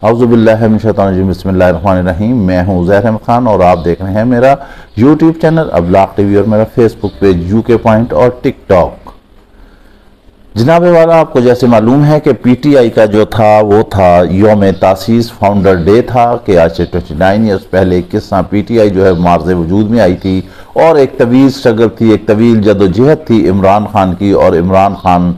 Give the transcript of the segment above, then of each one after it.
औज़ुबिल्लाहि मिनश्शैतानिर्रजीम बिस्मिल्लाहिर्रहमानिर्रहीम। मैं हूँ ज़ैर अहमद खान और आप देख रहे हैं मेरा यूट्यूब चैनल अब्लाग टीवी और मेरा फेसबुक पेज यूके पॉइंट और टिकटॉक। जनाब वाला, आपको जैसे मालूम है कि पीटीआई का जो था वो था यौम तासीस, फाउंडर डे था कि आज से 29 ईयर्स पहले किस तरह पीटीआई जो है मार्ज़ वजूद में आई थी और एक तवील स्ट्रगल थी, एक तवील जदोजहद थी इमरान खान की। और इमरान खान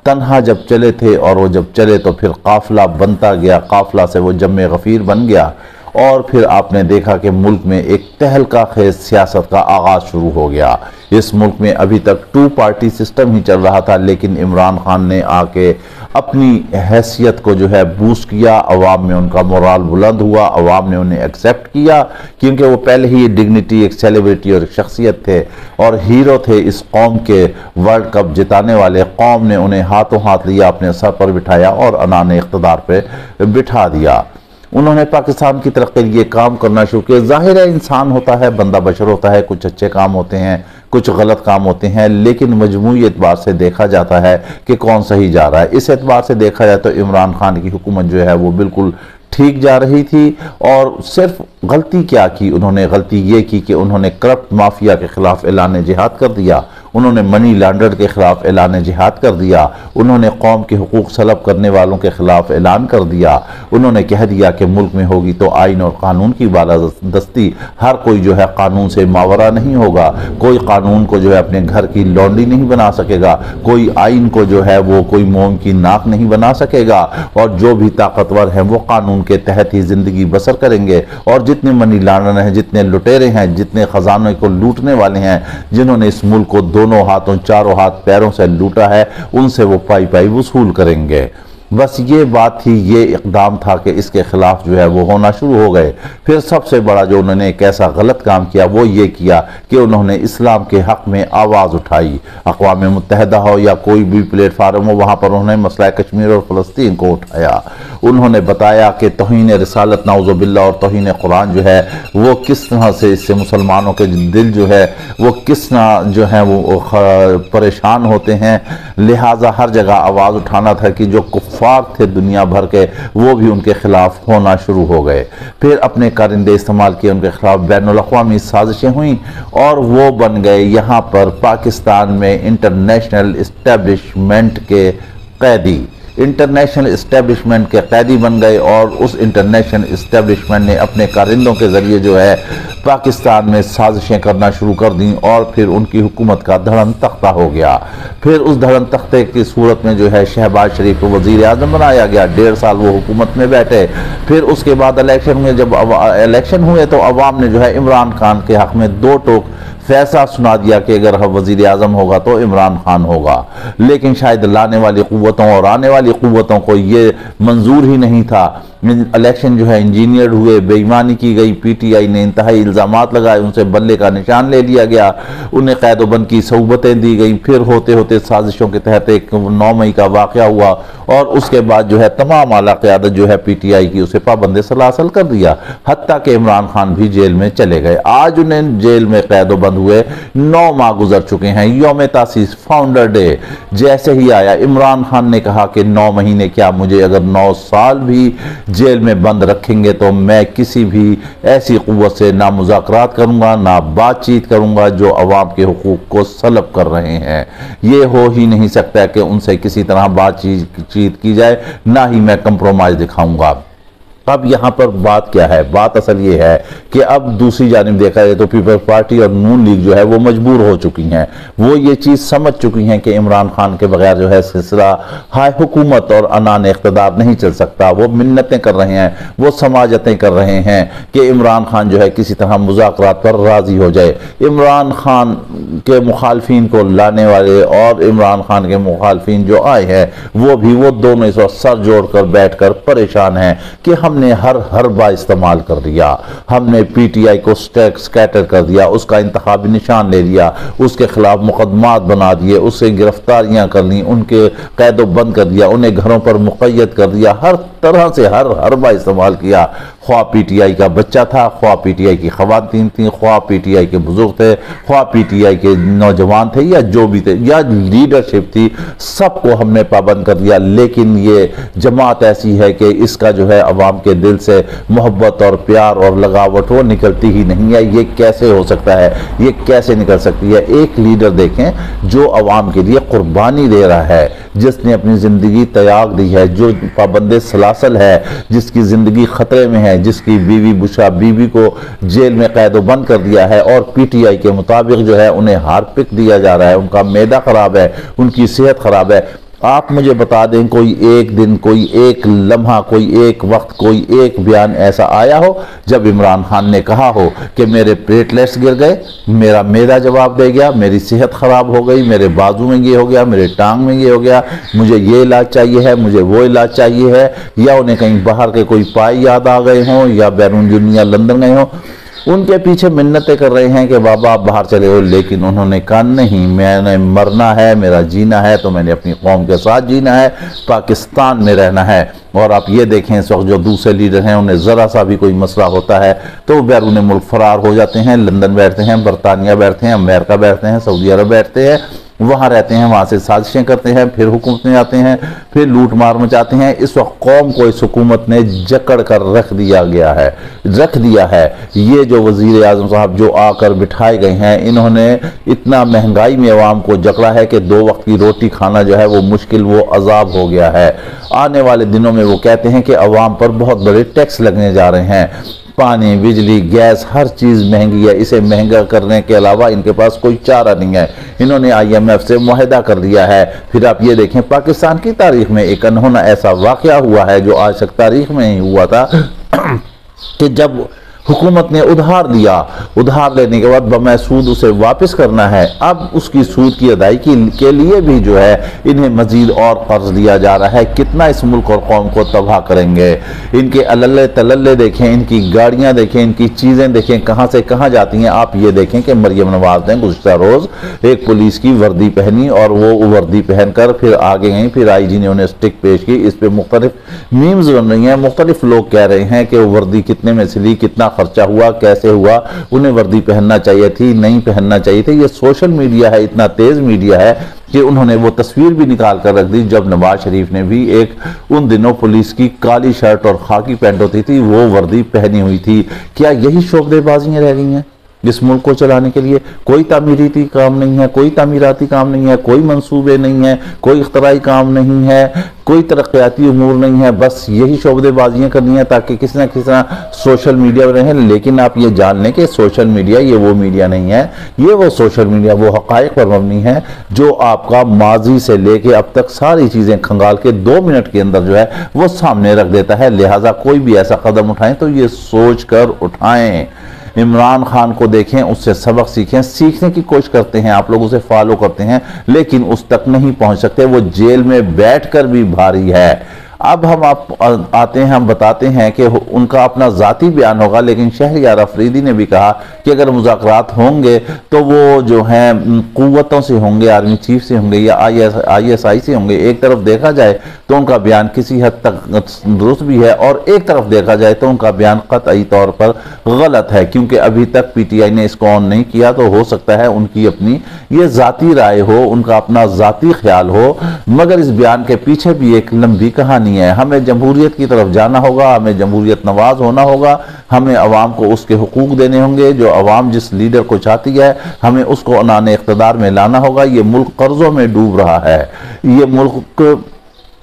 तन्हा जब चले थे और वो जब चले तो फिर काफ़िला बनता गया, काफ़िला से वो जम्मे गफ़ीर बन गया और फिर आपने देखा कि मुल्क में एक तहलका खेज सियासत का आगाज़ शुरू हो गया। इस मुल्क में अभी तक 2 पार्टी सिस्टम ही चल रहा था, लेकिन इमरान खान ने आके अपनी हैसियत को जो है बूस्ट किया, अवाम में उनका मोराल बुलंद हुआ, अवाम ने उन्हें एक्सेप्ट किया क्योंकि वो पहले ही डिग्निटी, एक सेलिब्रिटी और एक शख्सियत थे और हीरो थे इस कौम के, वर्ल्ड कप जिताने वाले। कौम ने उन्हें हाथों हाथ लिया, अपने सर पर बिठाया और अनाने इख्तिदार पर बिठा दिया। उन्होंने पाकिस्तान की तरक्की के लिए काम करना शुरू किया। जाहिर है इंसान होता है, बंदा बशर होता है, कुछ अच्छे काम होते हैं, कुछ गलत काम होते हैं, लेकिन मजमूई एतबार से देखा जाता है कि कौन सही जा रहा है। इस एतबार से देखा जाए तो इमरान खान की हुकूमत जो है वो बिल्कुल ठीक जा रही थी। और सिर्फ गलती क्या की उन्होंने? गलती ये की कि उन्होंने करप्ट माफिया के खिलाफ ऐलान जिहाद कर दिया, उन्होंने मनी लॉन्डर के खिलाफ ऐलान जिहाद कर दिया, उन्होंने कौम के हुकूक सलब करने वालों के खिलाफ ऐलान कर दिया। उन्होंने कह दिया कि मुल्क में होगी तो आइन और कानून की बालादस्ती, हर कोई जो है कानून से मावरा नहीं होगा, कोई कानून को जो है अपने घर की लौंडी नहीं बना सकेगा, कोई आइन को जो है वो कोई मोम की नाक नहीं बना सकेगा और जो भी ताकतवर हैं वो कानून के तहत ही जिंदगी बसर करेंगे। और जितने मनी लॉन्डर हैं, जितने लुटेरे हैं, जितने खजाने को लूटने वाले हैं, जिन्होंने इस मुल्क को दोनों हाथों, चारों हाथ पैरों से लूटा है, उनसे वो पाई पाई वसूल करेंगे। बस ये बात थी, ये इक़दाम था कि इसके खिलाफ जो है वो होना शुरू हो गए। फिर सबसे बड़ा जो उन्होंने एक ऐसा गलत काम किया वो ये किया कि उन्होंने इस्लाम के हक़ में आवाज़ उठाई। अक़वाम मुत्तहिदा हो या कोई भी प्लेटफार्म हो, वहाँ पर उन्होंने मसला कश्मीर और फ़लस्तीन को उठाया। उन्होंने बताया कि तौहीन रिसालत नाउज़ुबिल्लाह और तौहीन कुरान जो है वो किस तरह से इससे मुसलमानों के दिल जो है वो किस तरह जो है वो परेशान होते हैं। लिहाजा हर जगह आवाज़ उठाना था कि जो कुफ़ार थे दुनिया भर के वो भी उनके खिलाफ होना शुरू हो गए। फिर अपने कारिंदे इस्तेमाल किए, उनके खिलाफ बैनुल अक़वामी साजिशें हुई और वो बन गए यहाँ पर पाकिस्तान में इंटरनेशनल इस्टेब्लिशमेंट के कैदी, इंटरनेशनल इस्टेब्लिशमेंट के कैदी बन गए। और उस इंटरनेशनल इस्टेब्लिशमेंट ने अपने कारिंदों के ज़रिए जो है पाकिस्तान में साजिशें करना शुरू कर दी और फिर उनकी हुकूमत का धड़न तख्ता हो गया। फिर उस धड़न तख्ते की सूरत में जो है शहबाज शरीफ को वज़ीर आज़म बनाया गया, 1.5 साल वो हुकूमत में बैठे। फिर उसके बाद इलेक्शन में जब इलेक्शन हुए तो अवाम ने जो है इमरान खान के हक़ में 2 टोक फैसला सुना दिया कि अगर वज़ीर आज़म होगा तो इमरान खान होगा। लेकिन शायद लाने वाली क़ुव्वतों और आने वाली क़ुव्वतों को ये मंजूर ही नहीं था। इलेक्शन जो है इंजीनियर हुए, बेईमानी की गई, पीटीआई ने इंतहाई इल्ज़ामात लगाए, उनसे बल्ले का निशान ले लिया गया, उन्हें क़ैद-ओ-बंद की सहूबतें दी गई। फिर होते होते साजिशों के तहत एक 9 मई का वाक़या हुआ और उसके बाद जो है तमाम आला क़यादत जो है पीटीआई की उसे पाबंद सलासल कर दिया, हत्ता कि इमरान खान भी जेल में चले गए। आज उन्हें जेल में क़ैद-ओ-बंद हुए 9 माह गुजर चुके हैं। यौम तासीस, फाउंडर डे जैसे ही आया, इमरान खान ने कहा कि 9 महीने क्या, मुझे अगर 9 साल भी जेल में बंद रखेंगे तो मैं किसी भी ऐसी क़ुव्वत से ना मुज़ाकरात करूँगा, ना बातचीत करूँगा जो अवाम के हुकूक को सलब कर रहे हैं। ये हो ही नहीं सकता कि उनसे किसी तरह बातचीत की जाए, ना ही मैं कंप्रोमाइज़ दिखाऊँगा। अब यहाँ पर बात क्या है? बात असल ये है कि अब दूसरी जानिब देखा जाए तो पीपल्स पार्टी और नून लीग जो है वो मजबूर हो चुकी हैं, वो ये चीज़ समझ चुकी हैं कि इमरान खान के बगैर जो है सिलसिला हाय हुकूमत और अनान इख्तिदार नहीं चल सकता। वो मिन्नतें कर रहे हैं, वो समाजतें कर रहे हैं कि इमरान खान जो है किसी तरह मुज़ाकरात पर राज़ी हो जाए। इमरान खान के मुखालफिन को लाने वाले और इमरान खान के मुखालफिन जो आए हैं वो भी वो दोनों इस वक्त सर जोड़ कर बैठ कर परेशान हैं कि हमने हर हरबा इस्तेमाल कर दिया, हमने पीटीआई को स्कैटर कर दिया, उसका इंतखाबी निशान ले लिया, उसके खिलाफ मुकदमात बना दिए, उससे गिरफ्तारियां कर ली, उनके कैदोबंद कर दिया, उन्हें घरों पर मुक़य्यद कर दिया, हर तरह से हर हरबा इस्तेमाल किया। ख्वाह पीटीआई का बच्चा था, ख्वाह पीटीआई की खवातीन थी, ख्वाह पीटीआई के बुजुर्ग थे, ख्वाह पीटीआई के नौजवान थे या जो भी थे या लीडरशिप थी, सबको हमने पाबंद कर दिया। लेकिन ये जमात ऐसी है कि इसका जो है अवाम के दिल से मोहब्बत और प्यार और लगावट वो निकलती ही नहीं है। ये कैसे हो सकता है, ये कैसे निकल सकती है? एक लीडर देखें जो अवाम के लिए कुर्बानी दे रहा है, जिसने अपनी ज़िंदगी त्याग दी है, जो पाबंदे सलासल है, जिसकी ज़िंदगी ख़तरे में है, जिसकी बीवी बुशा बीवी को जेल में कैद बंद कर दिया है और पीटीआई के मुताबिक जो है उन्हें हार्पिक दिया जा रहा है, उनका मैदा ख़राब है, उनकी सेहत ख़राब है। आप मुझे बता दें कोई एक दिन, कोई एक लम्हा, कोई एक वक्त, कोई एक बयान ऐसा आया हो जब इमरान खान ने कहा हो कि मेरे प्लेटलेट्स गिर गए, मेरा मैदा जवाब दे गया, मेरी सेहत ख़राब हो गई, मेरे बाजू में ये हो गया, मेरे टांग में ये हो गया, मुझे ये इलाज चाहिए है, मुझे वो इलाज चाहिए है, या उन्हें कहीं बाहर के कोई पाई याद आ गए हों या बैरून दुनिया लंदन गए हों, उनके पीछे मिन्नतें कर रहे हैं कि बाबा आप बाहर चले हो, लेकिन उन्होंने कहा नहीं, मैंने मरना है, मेरा जीना है तो मैंने अपनी कौम के साथ जीना है, पाकिस्तान में रहना है। और आप ये देखें इस वक्त जो दूसरे लीडर हैं उन्हें ज़रा सा भी कोई मसला होता है तो बैरून मुल्क फरार हो जाते हैं, लंदन बैठते हैं, बरतानिया बैठते हैं, अमेरिका बैठते हैं, सऊदी अरब बैठते हैं, वहाँ रहते हैं, वहाँ से साजिशें करते हैं, फिर हुकूमत में आते हैं, फिर लूट मार मचाते हैं। इस वक्त कौम को इस हुकूमत ने जकड़ कर रख दिया है। ये जो वज़ीर आज़म साहब जो आकर बिठाए गए हैं, इन्होंने इतना महंगाई में अवाम को जकड़ा है कि 2 वक्त की रोटी खाना जो है वो मुश्किल, वो अजाब हो गया है। आने वाले दिनों में वो कहते हैं कि अवाम पर बहुत बड़े टैक्स लगने जा रहे हैं, पानी, बिजली, गैस, हर चीज़ महंगी है। इसे महंगा करने के अलावा इनके पास कोई चारा नहीं है। इन्होंने IMF से मुआहदा कर दिया है। फिर आप ये देखें पाकिस्तान की तारीख में एक अनहोना ऐसा वाक़या हुआ है जो आज तक तारीख में ही हुआ था कि जब हुकूमत ने उधार लिया, उधार लेने के बाद बमै सूद उसे वापस करना है, अब उसकी सूद की अदायगी के लिए भी जो है इन्हें मजीद और कर्ज दिया जा रहा है। कितना इस मुल्क और कौम को तबाह करेंगे। इनके अलल्ले तलल्ले देखें, इनकी गाड़ियां देखें, इनकी चीज़ें देखें कहाँ से कहाँ जाती हैं। आप ये देखें कि मरियम नवाज ने गुज़श्ता रोज़ एक पुलिस की वर्दी पहनी और वो वर्दी पहनकर फिर आगे गई, फिर IG ने उन्हें स्टिक पेश की। इस पर मुख्तलिफ मीम्स बन रही हैं, मुख्तलिफ लोग कह रहे हैं कि वो वर्दी कितने में सिली, कितना खर्चा हुआ, कैसे हुआ, उन्हें वर्दी पहनना चाहिए थी, नहीं पहनना चाहिए थी। ये सोशल मीडिया है, इतना तेज मीडिया है कि उन्होंने वो तस्वीर भी निकाल कर रख दी जब नवाज शरीफ ने भी एक उन दिनों पुलिस की काली शर्ट और खाकी पैंट होती थी वो वर्दी पहनी हुई थी। क्या यही शोबदेबाजियां रह गई हैं इस मुल्क को चलाने के लिए? कोई तामीराती काम नहीं है, कोई तामीराती काम नहीं है, कोई मंसूबे नहीं है, कोई इख्तराई काम नहीं है, कोई तरक्याती उमूर नहीं है, बस यही शोबदेबाजियां करनी है ताकि किसी ना किसी तरह सोशल मीडिया रहे। लेकिन आप ये जान लें कि सोशल मीडिया ये वो मीडिया नहीं है, ये वो सोशल मीडिया वो हक़ाइक़ पर मबनी है जो आपका माजी से लेके अब तक सारी चीज़ें खंगाल के 2 मिनट के अंदर जो है वो सामने रख देता है। लिहाजा कोई भी ऐसा कदम उठाएं तो ये सोच कर उठाएं। इमरान खान को देखें, उससे सबक सीखें, सीखने की कोशिश करते हैं, आप लोग उसे फॉलो करते हैं लेकिन उस तक नहीं पहुंच सकते। वो जेल में बैठकर भी भारी है। अब हम आप आते हैं, हम बताते हैं कि उनका अपना ज़ाती बयान होगा, लेकिन शहरयार अफरीदी ने भी कहा कि अगर मुज़ाकरात होंगे तो वो जो हैं क़ुव्वतों से होंगे, आर्मी चीफ से होंगे या ISI से होंगे। एक तरफ देखा जाए तो उनका बयान किसी हद तक दुरुस्त भी है और एक तरफ देखा जाए तो उनका बयान क़तई तौर पर गलत है, क्योंकि अभी तक PTI ने इसको ऑन नहीं किया। तो हो सकता है उनकी अपनी ये ज़ाती राय हो, उनका अपना ज़ाती ख्याल हो, मगर इस बयान के पीछे भी एक लंबी कहानी है। हमें जमहूरियत की तरफ जाना होगा, हमें जमहूरियत नवाज होना होगा, हमें अवाम को उसके हुकूक देने होंगे। जो अवाम जिस लीडर को चाहती है हमें उसको अनाने इख्तिदार में लाना होगा। ये मुल्क कर्जों में डूब रहा है, ये मुल्क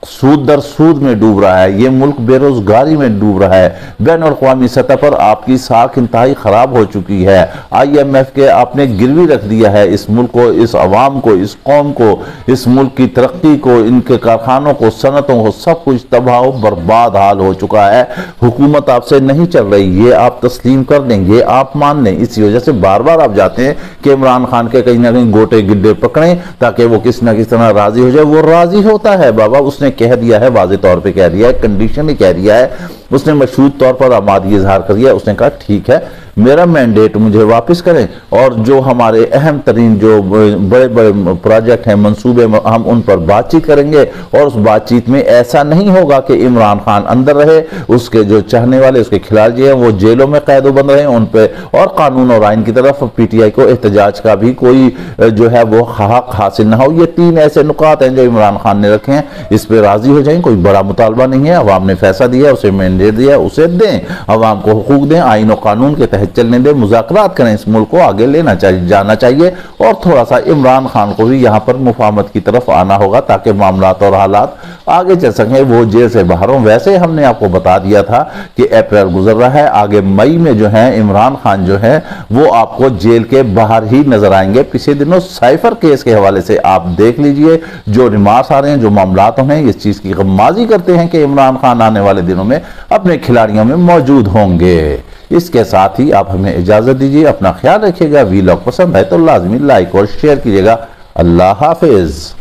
सूद दर सूद में डूब रहा है, ये मुल्क बेरोजगारी में डूब रहा है। बैन अवी सतह पर आपकी साख इंतहाई खराब हो चुकी है। IMF के आपने गिरवी रख दिया है इस मुल्क को, इस अवाम को, इस कौम को, इस मुल्क की तरक्की को, इनके कारखानों को, सनतों को, सब कुछ तबाह बर्बाद हाल हो चुका है। हुकूमत आपसे नहीं चल रही, ये आप तस्लीम कर लें, ये आप मान लें। इसी वजह से बार बार आप जाते हैं कि इमरान खान के कहीं ना कहीं गोटे गिड्डे पकड़ें ताकि वो किसी ना किसी तरह राजी हो जाए। वो राजी होता है बाबा, उसने कह दिया है, वाज़ेह तौर पे कह दिया है, कंडीशन ही कह दिया है, उसने मशरूत तौर पर आमादगी इजहार कर दिया। उसने कहा ठीक है मेरा मैंडेट मुझे वापस करें और जो हमारे अहम तरीन जो बड़े बड़े प्रोजेक्ट हैं, मंसूबे, हम उन पर बातचीत करेंगे। और उस बातचीत में ऐसा नहीं होगा कि इमरान खान अंदर रहे, उसके जो चाहने वाले, उसके खिलाड़ी हैं वो जेलों में कैदोबंद रहे, उन पे और कानून और आइन की तरफ पीटीआई को एहतजाज का भी कोई जो है वो हक हासिल ना हो। ये 3 ऐसे नुकात हैं जो इमरान खान ने रखे हैं, इस पे राजी हो जाएं। कोई बड़ा मुतालबा नहीं है, अवाम ने फैसला दिया, उसे मैंडेट दिया, उसे दें, अवाम को हुकूक दें, आइन और कानून के तहत चलने दें, मुज़ाकरात करें, इस मुल्क को आगे लेना चाहिए, जाना चाहिए। और थोड़ा सा इमरान खान को भी यहाँ पर मुफाहमत की तरफ आना होगा ताकि मामलात और हालात आगे चल सकें, वो जेल से बाहर हों। वैसे हमने आपको बता दिया था कि अप्रैल गुजर रहा है, आगे मई में जो है इमरान खान जो है वो आपको जेल के बाहर ही नजर आएंगे। पिछले दिनों साइफर केस के हवाले से आप देख लीजिए, जो रिमार्क्स आ रहे हैं, जो मामलात हैं, इस चीज की गम्माजी करते हैं कि इमरान खान आने वाले दिनों में अपने खिलाड़ियों में मौजूद होंगे। इसके साथ ही आप हमें इजाजत दीजिए, अपना ख्याल रखिएगा। वीलॉग पसंद है तो लाजमी लाइक और शेयर कीजिएगा। अल्लाह हाफिज।